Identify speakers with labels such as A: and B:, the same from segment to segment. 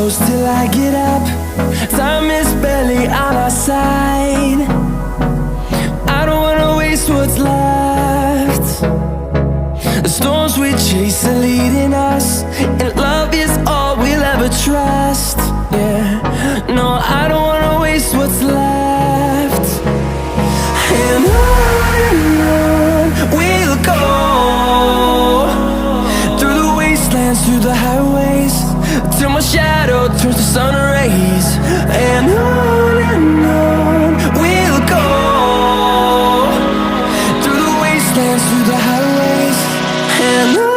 A: close till I get up. Time is barely on our side. I don't wanna waste what's left. The storms we chase are leading us, and love is all we'll ever trust. Yeah, no, I don't wanna waste what's left. And on we'll go, through the wastelands, through the highways, till my shadow turns to sun rays. And on we'll go, through the wastelands, through the highways, and on.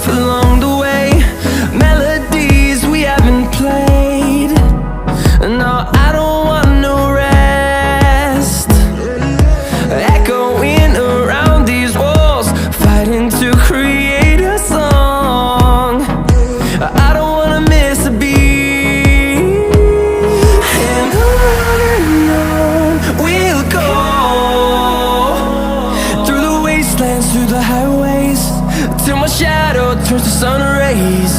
A: Along the way, melodies we haven't played. No, I don't want no rest. Echoing around these walls, fighting to create a song. I don't wanna miss a beat. And on we'll go, through the wastelands, through the highways, till my shadow turns to sun rays.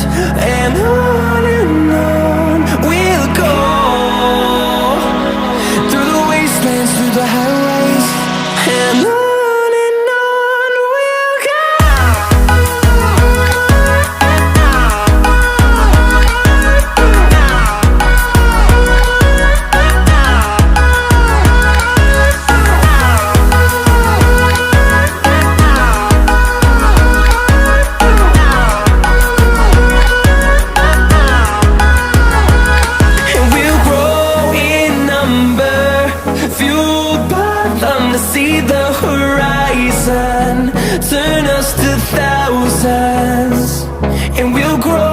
A: And on we'll go, through the wastelands, through the highways, and on we'll go. See the horizon turn us to thousands, and we'll grow